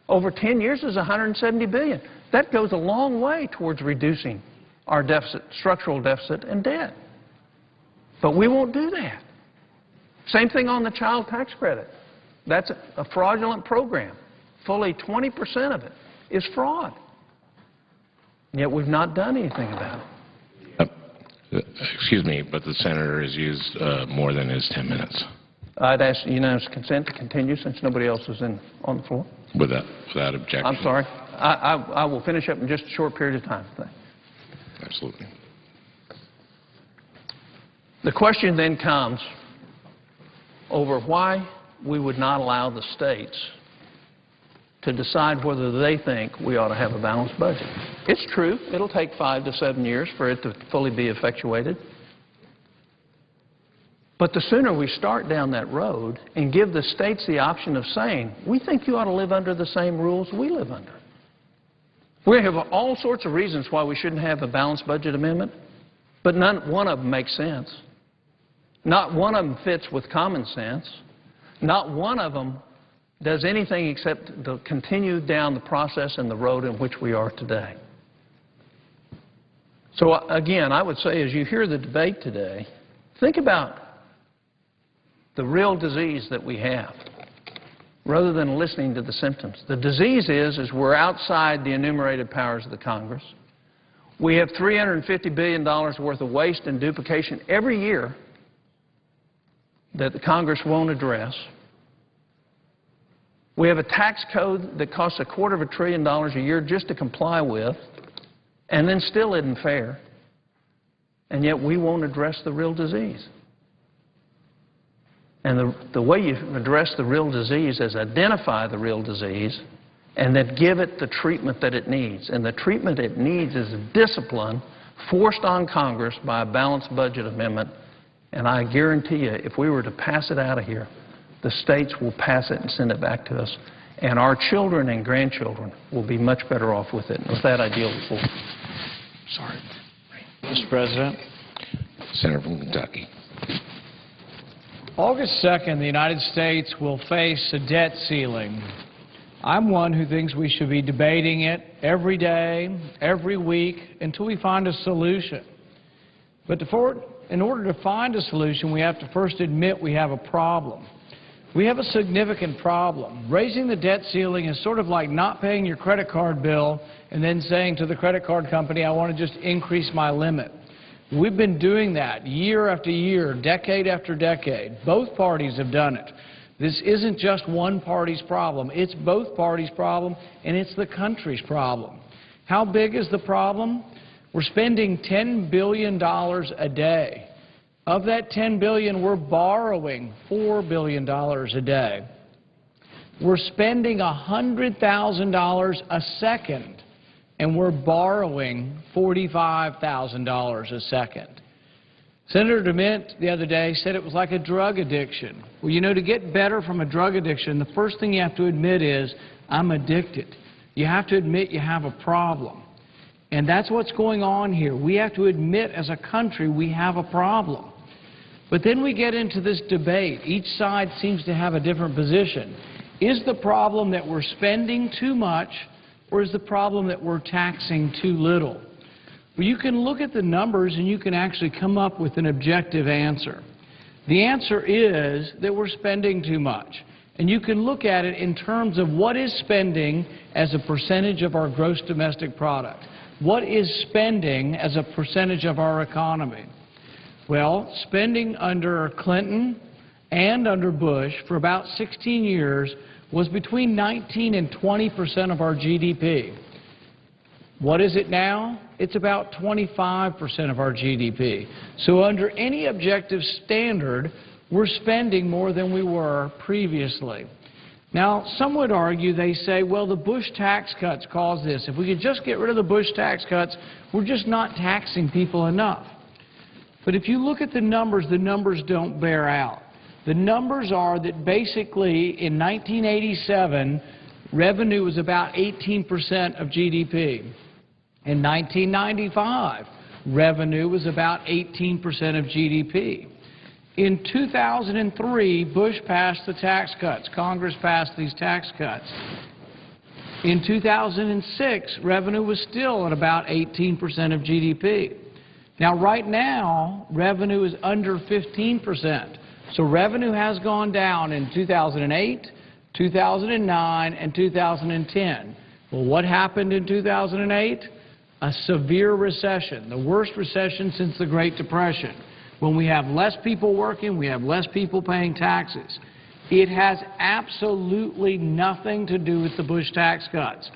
Over 10 years is $170 billion. That goes a long way towards reducing our deficit, structural deficit and debt. But we won't do that. Same thing on the child tax credit. That's a fraudulent program. Fully 20% of it is fraud. Yet we've not done anything about it. Excuse me, but the senator has used more than his 10 minutes. I'd ask unanimous consent to continue since nobody else is on the floor. Without objection. I'm sorry. I will finish up in just a short period of time. Absolutely. The question then comes over why we would not allow the states to decide whether they think we ought to have a balanced budget. It's true, it'll take 5 to 7 years for it to fully be effectuated. But the sooner we start down that road and give the states the option of saying, we think you ought to live under the same rules we live under. We have all sorts of reasons why we shouldn't have a balanced budget amendment, but not one of them makes sense. Not one of them fits with common sense. Not one of them does anything except to continue down the process and the road in which we are today. So again, I would say as you hear the debate today, think about the real disease that we have rather than listening to the symptoms. The disease is we're outside the enumerated powers of the Congress. We have $350 billion worth of waste and duplication every year that the Congress won't address. We have a tax code that costs $250 billion a year just to comply with, and then still isn't fair, and yet we won't address the real disease. And the way you address the real disease is identify the real disease and then give it the treatment that it needs. And the treatment it needs is discipline forced on Congress by a balanced budget amendment. And I guarantee you, if we were to pass it out of here, the states will pass it and send it back to us. And our children and grandchildren will be much better off with it. And with that, I yield the floor. Sorry. Mr. President. Senator from Kentucky. August 2nd, the United States will face a debt ceiling. I'm one who thinks we should be debating it every day, every week, until we find a solution. But in order to find a solution, we have to first admit we have a problem. We have a significant problem. Raising the debt ceiling is sort of like not paying your credit card bill and then saying to the credit card company, I want to just increase my limit. We've been doing that year after year, decade after decade. Both parties have done it. This isn't just one party's problem. It's both parties' problem, and it's the country's problem. How big is the problem? We're spending $10 billion a day. Of that $10 billion, we're borrowing $4 billion a day. We're spending $100,000 a second, and we're borrowing $45,000 a second. Senator DeMint the other day said it was like a drug addiction. Well, you know, to get better from a drug addiction, the first thing you have to admit is, I'm addicted. You have to admit you have a problem. And that's what's going on here. We have to admit as a country we have a problem. But then we get into this debate. Each side seems to have a different position. Is the problem that we're spending too much, or is the problem that we're taxing too little? Well, you can look at the numbers and you can actually come up with an objective answer. The answer is that we're spending too much. And you can look at it in terms of what is spending as a percentage of our gross domestic product. What is spending as a percentage of our economy? Well, spending under Clinton and under Bush for about 16 years was between 19 and 20% of our GDP. What is it now? It's about 25% of our GDP. So under any objective standard, we're spending more than we were previously. Now, some would argue, they say, well, the Bush tax cuts caused this. If we could just get rid of the Bush tax cuts, we're just not taxing people enough. But if you look at the numbers don't bear out. The numbers are that basically in 1987, revenue was about 18% of GDP. In 1995, revenue was about 18% of GDP. In 2003, Bush passed the tax cuts. Congress passed these tax cuts. In 2006, revenue was still at about 18% of GDP. Now, right now, revenue is under 15%. So revenue has gone down in 2008, 2009, and 2010. Well, what happened in 2008? A severe recession, the worst recession since the Great Depression. When we have less people working, we have less people paying taxes. It has absolutely nothing to do with the Bush tax cuts.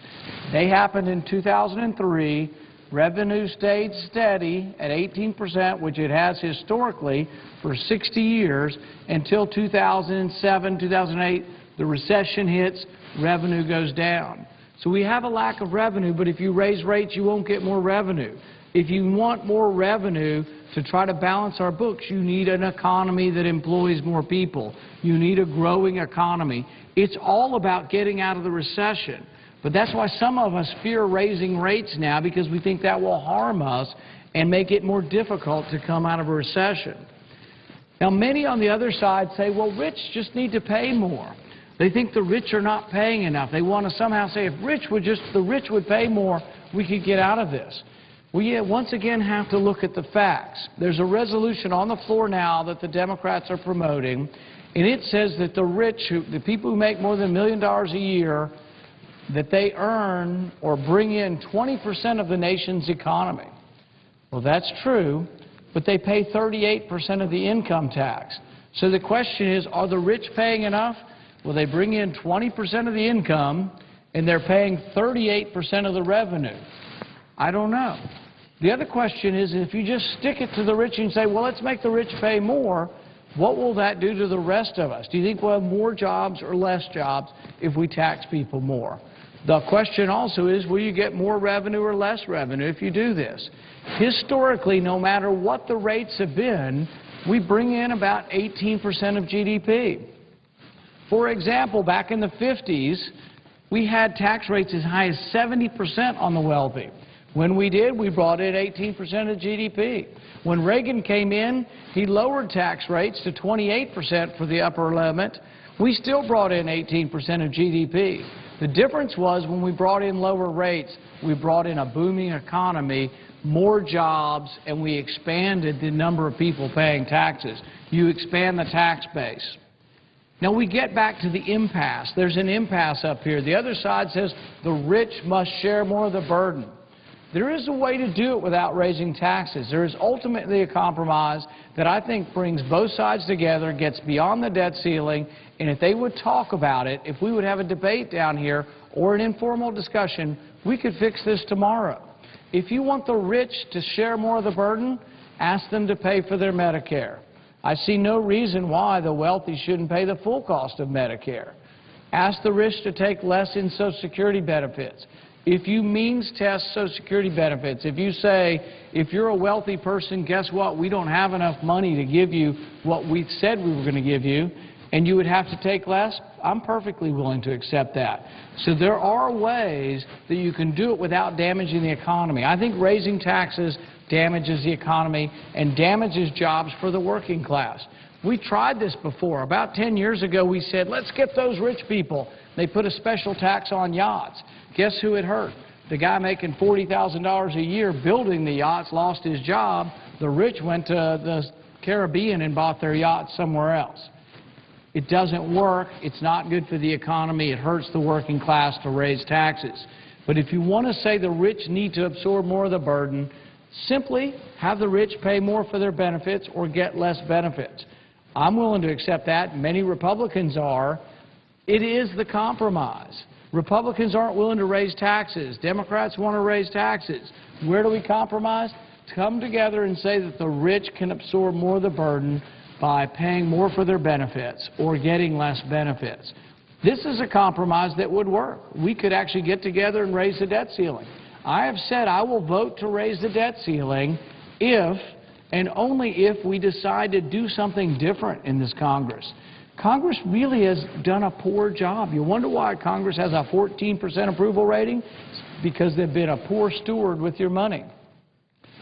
They happened in 2003. Revenue stayed steady at 18%, which it has historically for 60 years, until 2007, 2008. The recession hits, revenue goes down. So we have a lack of revenue, but if you raise rates, you won't get more revenue. If you want more revenue to try to balance our books, you need an economy that employs more people. You need a growing economy. It's all about getting out of the recession. But that's why some of us fear raising rates now, because we think that will harm us and make it more difficult to come out of a recession. Now, many on the other side say, well, rich just need to pay more. They think the rich are not paying enough. They want to somehow say if the rich would pay more, we could get out of this. We once again have to look at the facts. There's a resolution on the floor now that the Democrats are promoting, and it says that the rich, the people who make more than $1 million a year, that they earn or bring in 20% of the nation's economy. Well, that's true, but they pay 38% of the income tax. So the question is, are the rich paying enough? Well, they bring in 20% of the income, and they're paying 38% of the revenue. I don't know. The other question is, if you just stick it to the rich and say, well, let's make the rich pay more, what will that do to the rest of us? Do you think we'll have more jobs or less jobs if we tax people more? The question also is, will you get more revenue or less revenue if you do this? Historically, no matter what the rates have been, we bring in about 18% of GDP. For example, back in the 50s, we had tax rates as high as 70% on the wealthy. When we did, we brought in 18% of GDP. When Reagan came in, he lowered tax rates to 28% for the upper limit. We still brought in 18% of GDP. The difference was when we brought in lower rates, we brought in a booming economy, more jobs, and we expanded the number of people paying taxes. You expand the tax base. Now we get back to the impasse. There's an impasse up here. The other side says the rich must share more of the burden. There is a way to do it without raising taxes. There is ultimately a compromise that I think brings both sides together, gets beyond the debt ceiling, and if they would talk about it, if we would have a debate down here or an informal discussion, we could fix this tomorrow. If you want the rich to share more of the burden, ask them to pay for their Medicare. I see no reason why the wealthy shouldn't pay the full cost of Medicare. Ask the rich to take less in Social Security benefits. If you means test Social Security benefits, if you say, if you're a wealthy person, guess what, we don't have enough money to give you what we said we were going to give you, and you would have to take less, I'm perfectly willing to accept that. So there are ways that you can do it without damaging the economy. I think raising taxes damages the economy and damages jobs for the working class. We tried this before. About 10 years ago, we said, let's get those rich people. They put a special tax on yachts. Guess who it hurt? The guy making $40,000 a year building the yachts lost his job. The rich went to the Caribbean and bought their yachts somewhere else. It doesn't work. It's not good for the economy. It hurts the working class to raise taxes. But if you want to say the rich need to absorb more of the burden, simply have the rich pay more for their benefits or get less benefits. I'm willing to accept that. Many Republicans are. It is the compromise. Republicans aren't willing to raise taxes. Democrats want to raise taxes. Where do we compromise? Come together and say that the rich can absorb more of the burden by paying more for their benefits or getting less benefits. This is a compromise that would work. We could actually get together and raise the debt ceiling. I have said I will vote to raise the debt ceiling if and only if we decide to do something different in this Congress. Congress really has done a poor job. You wonder why Congress has a 14% approval rating? It's because they've been a poor steward with your money.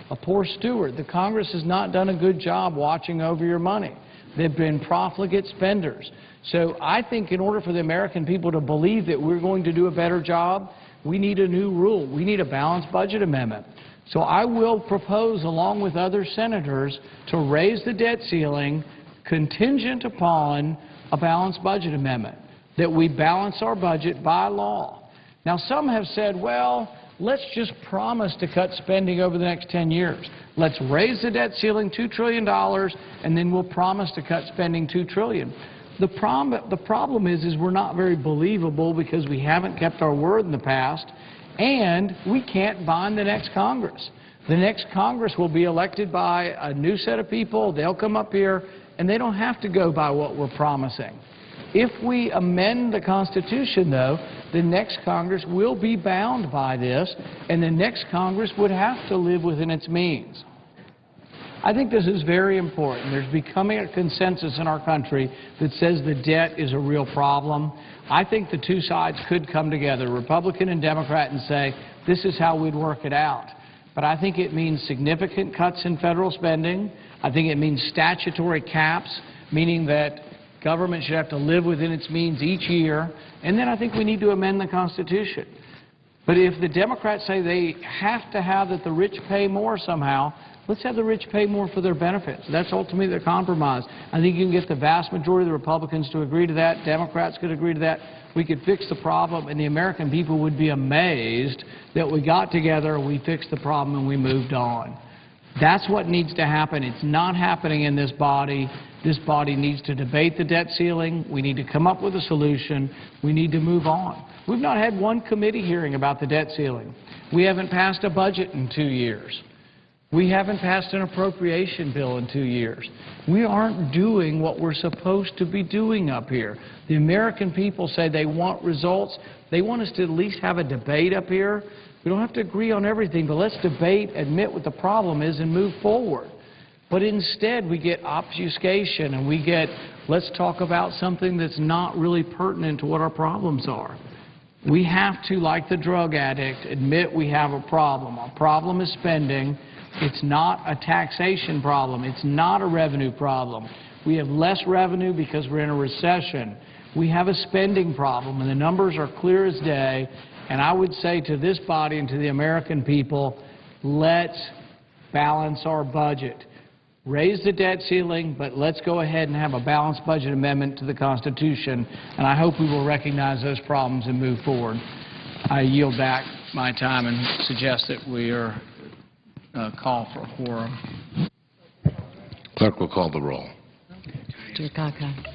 A poor steward. The Congress has not done a good job watching over your money. They've been profligate spenders. So I think in order for the American people to believe that we're going to do a better job, we need a new rule. We need a balanced budget amendment. So I will propose, along with other senators, to raise the debt ceiling contingent upon a balanced budget amendment, that we balance our budget by law. Now, some have said, well, let's just promise to cut spending over the next 10 years. Let's raise the debt ceiling $2 trillion, and then we'll promise to cut spending $2 trillion. The problem is we're not very believable because we haven't kept our word in the past, and we can't bind the next Congress. The next Congress will be elected by a new set of people. They'll come up here, and they don't have to go by what we're promising. If we amend the Constitution, though, the next Congress will be bound by this, and the next Congress would have to live within its means. I think this is very important. There's becoming a consensus in our country that says the debt is a real problem. I think the two sides could come together, Republican and Democrat, and say, this is how we'd work it out. But I think it means significant cuts in federal spending. I think it means statutory caps, meaning that government should have to live within its means each year. And then I think we need to amend the Constitution. But if the Democrats say they have to have that the rich pay more somehow, let's have the rich pay more for their benefits. That's ultimately the compromise. I think you can get the vast majority of the Republicans to agree to that. Democrats could agree to that. We could fix the problem, and the American people would be amazed that we got together, we fixed the problem, and we moved on. That's what needs to happen. It's not happening in this body. This body needs to debate the debt ceiling. We need to come up with a solution. We need to move on. We've not had one committee hearing about the debt ceiling. We haven't passed a budget in 2 years. We haven't passed an appropriation bill in 2 years. We aren't doing what we're supposed to be doing up here. The American people say they want results. They want us to at least have a debate up here. We don't have to agree on everything, but let's debate, admit what the problem is, and move forward. But instead, we get obfuscation, and we get, let's talk about something that's not really pertinent to what our problems are. We have to, like the drug addict, admit we have a problem. Our problem is spending. It's not a taxation problem. It's not a revenue problem. We have less revenue because we're in a recession. We have a spending problem, and the numbers are clear as day. And I would say to this body and to the American people, let's balance our budget. Raise the debt ceiling, but let's go ahead and have a balanced budget amendment to the Constitution, and I hope we will recognize those problems and move forward. I yield back my time and suggest that we are call for a quorum. Clerk will call the roll. Mr. Akaka.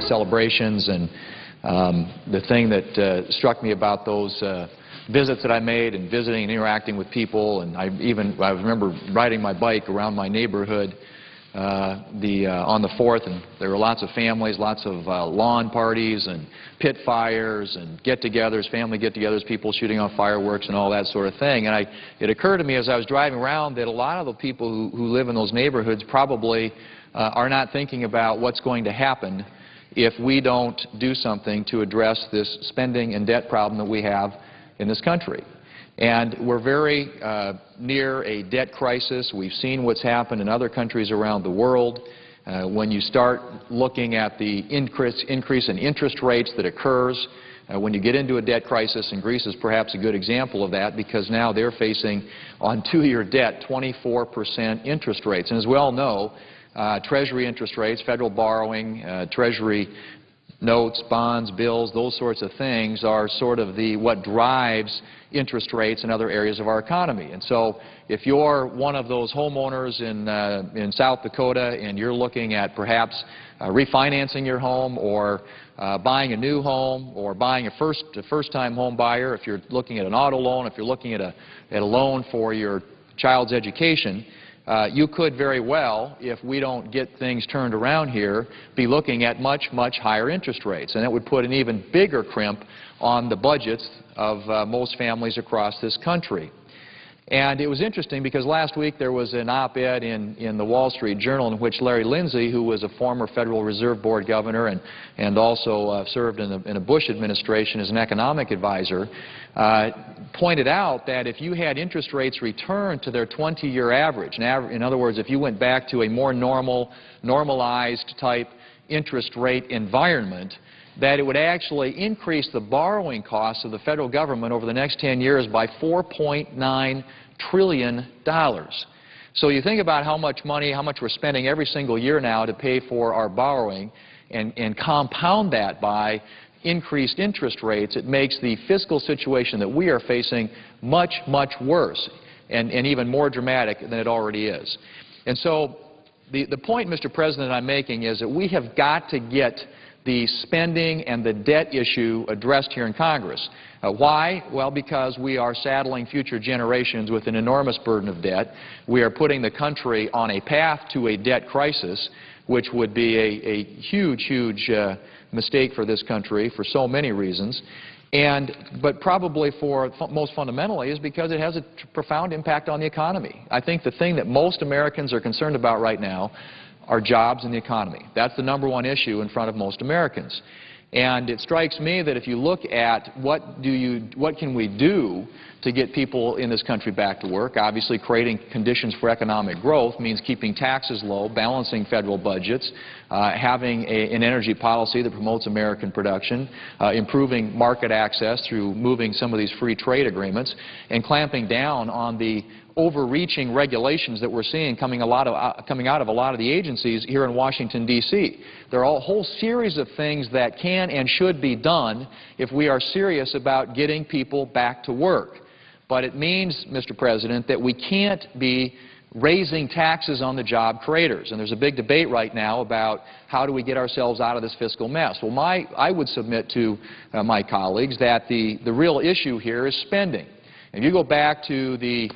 celebrations. And the thing that struck me about those visits that I made and visiting and interacting with people, and I remember riding my bike around my neighborhood on the 4th, and there were lots of families, lots of lawn parties and pit fires and get-togethers, family get-togethers, people shooting off fireworks and all that sort of thing. And it occurred to me as I was driving around that a lot of the people who live in those neighborhoods probably are not thinking about what's going to happen if we don't do something to address this spending and debt problem that we have in this country. And we're very near a debt crisis. We've seen what's happened in other countries around the world. When you start looking at the increase in interest rates that occurs when you get into a debt crisis, and Greece is perhaps a good example of that, because now they're facing on 2-year debt 24% interest rates. And as we all know, Treasury interest rates, federal borrowing, Treasury notes, bonds, bills, those sorts of things are sort of what drives interest rates in other areas of our economy. And so if you're one of those homeowners in South Dakota and you're looking at perhaps refinancing your home or buying a new home or buying a first-time home buyer, if you're looking at an auto loan, if you're looking at a loan for your child's education, you could very well, if we don't get things turned around here, be looking at much, much higher interest rates. And that would put an even bigger crimp on the budgets of most families across this country. And it was interesting because last week there was an op-ed in the Wall Street Journal in which Larry Lindsey, who was a former Federal Reserve Board governor and also served in a Bush administration as an economic advisor, pointed out that if you had interest rates return to their 20-year average, in other words, if you went back to a more normalized type interest rate environment, that it would actually increase the borrowing costs of the federal government over the next 10 years by $4.9 trillion. So you think about how much money, how much we're spending every single year now to pay for our borrowing, and compound that by increased interest rates, it makes the fiscal situation that we are facing much, much worse and even more dramatic than it already is. And so the point, Mr. President, I'm making is that we have got to get the spending and the debt issue addressed here in Congress. Why? Well, because we are saddling future generations with an enormous burden of debt. We are putting the country on a path to a debt crisis, which would be a huge, huge mistake for this country for so many reasons. But probably most fundamentally is because it has a profound impact on the economy. I think the thing that most Americans are concerned about right now are jobs and the economy. That's the #1 issue in front of most Americans. And it strikes me that if you look at what can we do to get people in this country back to work, obviously creating conditions for economic growth means keeping taxes low, balancing federal budgets, having an energy policy that promotes American production, improving market access through moving some of these free trade agreements, and clamping down on the overreaching regulations that we're seeing coming out of a lot of the agencies here in Washington, D.C. There are a whole series of things that can and should be done if we are serious about getting people back to work. But it means, Mr. President, that we can't be raising taxes on the job creators. And there's a big debate right now about how do we get ourselves out of this fiscal mess. Well, I would submit to my colleagues that the real issue here is spending. If you go back to the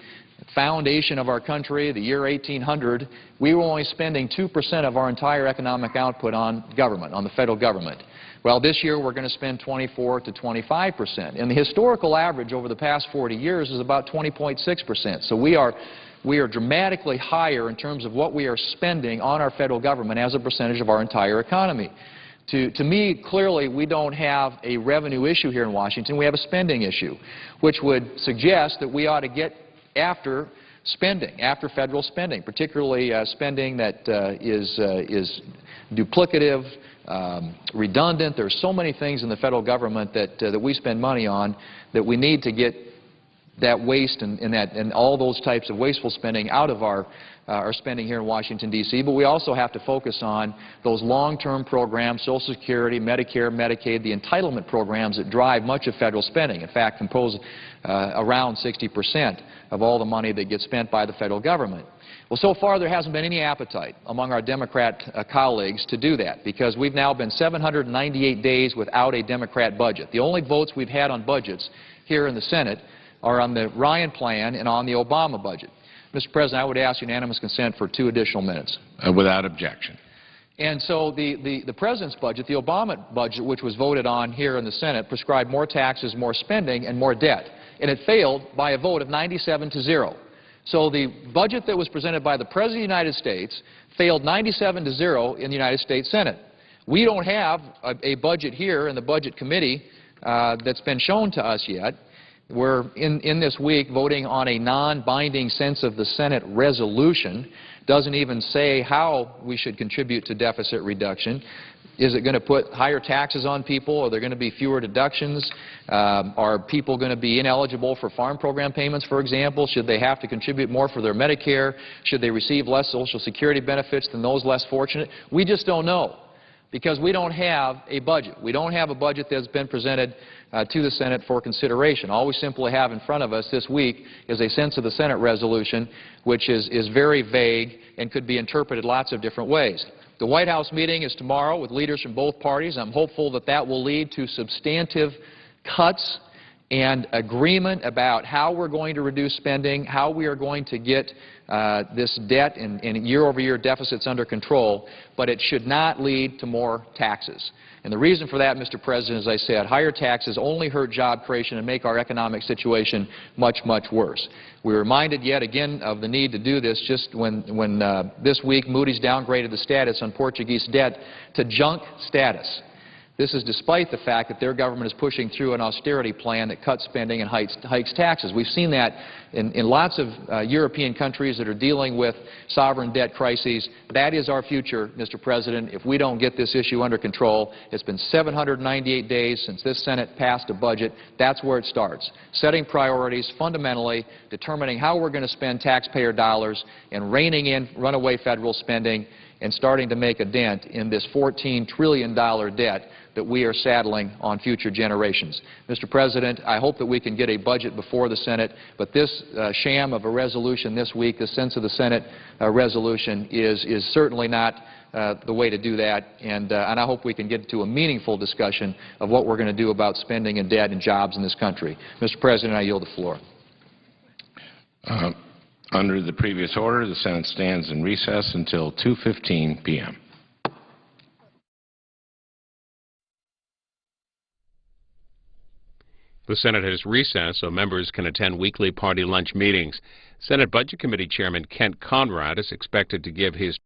foundation of our country, the year 1800, we were only spending 2% of our entire economic output on government, on the federal government. Well, this year we're going to spend 24 to 25%. And the historical average over the past 40 years is about 20.6%. So we are dramatically higher in terms of what we are spending on our federal government as a percentage of our entire economy. To me, clearly, we don't have a revenue issue here in Washington. We have a spending issue, which would suggest that we ought to get after spending, after federal spending, particularly spending that is duplicative, redundant. There's so many things in the federal government that we spend money on that we need to get that waste and all those types of wasteful spending out of our spending here in Washington, D.C., but we also have to focus on those long-term programs, Social Security, Medicare, Medicaid, the entitlement programs that drive much of federal spending. In fact, compose around 60% of all the money that gets spent by the federal government. Well, so far there hasn't been any appetite among our Democrat colleagues to do that, because we've now been 798 days without a Democrat budget. The only votes we've had on budgets here in the Senate are on the Ryan plan and on the Obama budget. Mr. President, I would ask unanimous consent for 2 additional minutes. Without objection. And so the President's budget, the Obama budget, which was voted on here in the Senate, prescribed more taxes, more spending, and more debt. And it failed by a vote of 97-0. So the budget that was presented by the President of the United States failed 97-0 in the United States Senate. We don't have a budget here in the Budget Committee that's been shown to us yet. We're in this week voting on a non-binding sense of the Senate resolution. Doesn't even say how we should contribute to deficit reduction. Is it going to put higher taxes on people? Are there going to be fewer deductions? Are people going to be ineligible for farm program payments, for example? Should they have to contribute more for their Medicare? Should they receive less Social Security benefits than those less fortunate? We just don't know, because we don't have a budget. We don't have a budget that's been presented to the Senate for consideration. All we simply have in front of us this week is a sense of the Senate resolution, which is very vague and could be interpreted lots of different ways. The White House meeting is tomorrow with leaders from both parties. I'm hopeful that that will lead to substantive cuts and agreement about how we're going to reduce spending, how we are going to get this debt and year-over-year deficits under control, but it should not lead to more taxes. And the reason for that, Mr. President, as I said, higher taxes only hurt job creation and make our economic situation much, much worse. We're reminded yet again of the need to do this just when this week Moody's downgraded the status on Portuguese debt to junk status. This is despite the fact that their government is pushing through an austerity plan that cuts spending and hikes taxes. We've seen that in lots of European countries that are dealing with sovereign debt crises. That is our future, Mr. President, if we don't get this issue under control. It's been 798 days since this Senate passed a budget. That's where it starts. Setting priorities, fundamentally determining how we're going to spend taxpayer dollars and reining in runaway federal spending and starting to make a dent in this $14 trillion debt that we are saddling on future generations. Mr. President, I hope that we can get a budget before the Senate, but this sham of a resolution this week, the sense of the Senate resolution, is certainly not the way to do that, and I hope we can get to a meaningful discussion of what we're going to do about spending and debt and jobs in this country. Mr. President, I yield the floor. Under the previous order, the Senate stands in recess until 2:15 p.m. The Senate has recessed so members can attend weekly party lunch meetings. Senate Budget Committee Chairman Kent Conrad is expected to give his